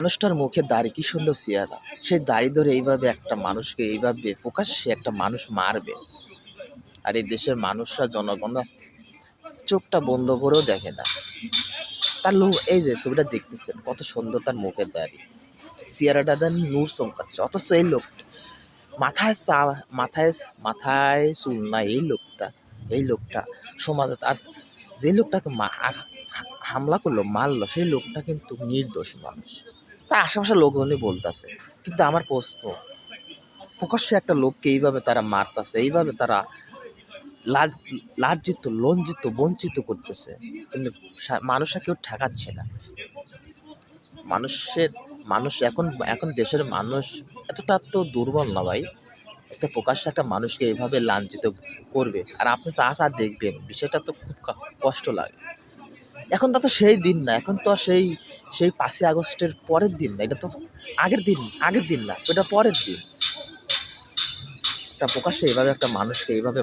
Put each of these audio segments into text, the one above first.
মানুষটার মুখে দাড়ি, কি সুন্দর চেহারা। সেই দাড়ি ধরে এইভাবে একটা মানুষকে এইভাবে প্রকাশ্যে একটা মানুষ মারবে। আর এই দেশের মানুষরা, জনগণরা চোখটা বন্ধ করেও দেখে না। তার লোক, এই যে ছবিটা দেখতেছেন, কত সুন্দর তার মুখের দাড়ি, চেহারাটা দেন নূর চমকাচ্ছে। অথচ এই লোকটা মাথায় মাথায় মাথায় চুল নাই। এই লোকটা সমাজে আর যে লোকটাকে হামলা করলো, মারলো, সেই লোকটা কিন্তু নির্দোষ মানুষ। তার আশেপাশের লোকজনই বলতেছে। কিন্তু আমার প্রশ্ন, প্রকাশ্যে একটা লোককে এইভাবে তারা মারতেছে, এইভাবে তারা লাজ্জিত, লজ্জিত, বঞ্চিত করতেছে, কিন্তু মানুষরা কেউ ঠেকাচ্ছে না। মানুষ এখন দেশের মানুষ এতটা তো দুর্বল না ভাই, একটা প্রকাশ্যে একটা মানুষকে এইভাবে লাঞ্ছিত করবে। আর আপনি চা দেখবেন, বিষয়টা তো খুব কষ্ট লাগে। এখন তা তো সেই দিন না, এখন তো সেই সেই 5ই আগস্টের পরের দিন না, এটা তো আগের দিন না, এটা পরের দিন। একটা প্রকাশ্যে এইভাবে একটা মানুষকে এইভাবে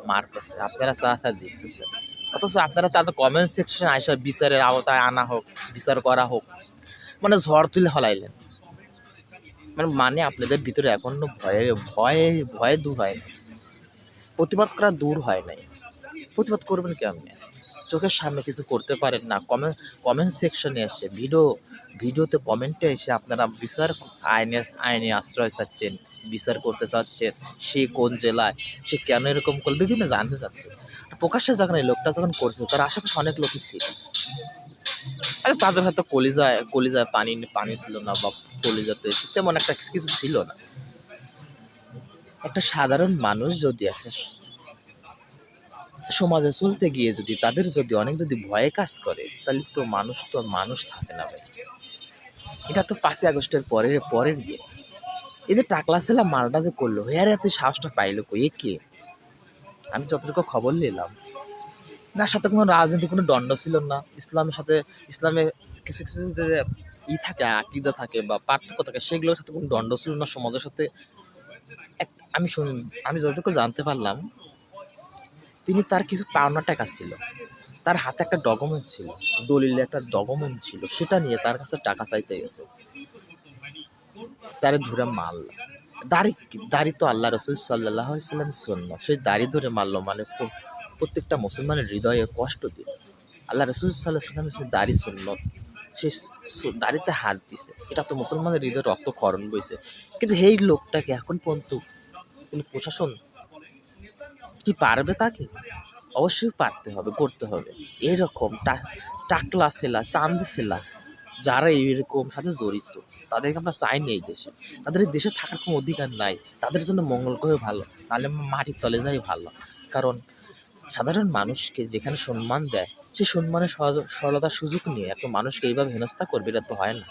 মারতেছে, আপনারা চা দেখতেছেন। অথচ আপনারা তাদের কমেন্ট সেকশন আইসা বিচারের আওতায় আনা হোক, বিচার করা হোক, মানে ঝড় তুলে ফেলাইলেন। মানে আপনাদের ভিতরে এখনো ভয়ে দূর হয় নাই, প্রতিবাদ করা দূর হয় নাই। প্রতিবাদ করবেন কেমনে? চোখের সামনে কিছু করতে পারেন না। কমেন্ট সেকশনে এসে ভিডিওতে কমেন্টে এসে আপনারা আইনে আশ্রয় চাচ্ছেন, বিচার করতে চাচ্ছেন। সে কোন জেলায়, সে কেন এরকম করল, বিভিন্ন জানতে চাচ্ছেন। প্রকাশ্যে যখন এই লোকটা যখন করছে, তার আশেপাশে অনেক লোকই ছিল। আচ্ছা, তাদের হয়তো কলিজায় পানি ছিল না, বা কলিজাতে তেমন একটা কিছু ছিল না। একটা সাধারণ মানুষ যদি একটা সমাজে চলতে গিয়ে যদি তাদের যদি অনেক যদি ভয়ে কাজ করে, তাহলে তো মানুষ থাকে না ভাই। এটা তো 5ই আগস্টের পরের দিন। এই যে টাকলা ছেলা মালটা যে করলো, এর এত সাহসটা পাইলো কই? এ কে? আমি যতটুকু খবর নিলাম, তার সাথে কোনো রাজনীতি, কোনো দ্বন্দ্ব ছিল না। ইসলামের কিছু যে থাকে, আকীদা থাকে বা পার্থক্য থাকে, সেগুলোর সাথে কোনো দ্বন্দ্ব ছিল না সমাজের সাথে। আমি যতটুকু জানতে পারলাম, তিনি তার কিছু পাওনা টাকা ছিল, তার হাতে একটা ডকুমেন্ট ছিল, দলিলে একটা ডকুমেন্ট ছিল, সেটা নিয়ে তার কাছে টাকা চাইতে গেছে, তারে ধরে মারল। দাড়ি তো আল্লাহ রসুল সাল্লাল্লাহু আলাইহি ওয়াসাল্লামের সুন্নাহ, সেই দাড়ি ধরে মারলো, মানে প্রত্যেকটা মুসলমানের হৃদয়ে কষ্ট দিল। আল্লাহ রসুল সাল্লাল্লাহু আলাইহি ওয়াসাল্লামের সেই দাড়ি সুন্নাত, সেই দাড়িতে হাত দিছে, এটা তো মুসলমানের হৃদয়ে রক্তক্ষরণ বইছে। কিন্তু এই লোকটাকে এখন পর্যন্ত কোনো প্রশাসন কি পারবে? তাকে অবশ্যই পারতে হবে, করতে হবে। এরকম টাকলা ছেলা, চান্দি ছেলা, যারা এরকম সাথে জড়িত, তাদেরকে আমরা চাই না এই দেশে। তাদের এই দেশে থাকার কোনো অধিকার নাই। তাদের জন্য মঙ্গল গ্রহে ভালো, নাহলে মাটির তলে যাই ভালো। কারণ সাধারণ মানুষকে যেখানে সম্মান দেয়, সেই সম্মানের সরলতার সুযোগ নিয়ে একটা মানুষকে এইভাবে হেনস্থা করবে, এটা তো হয় না।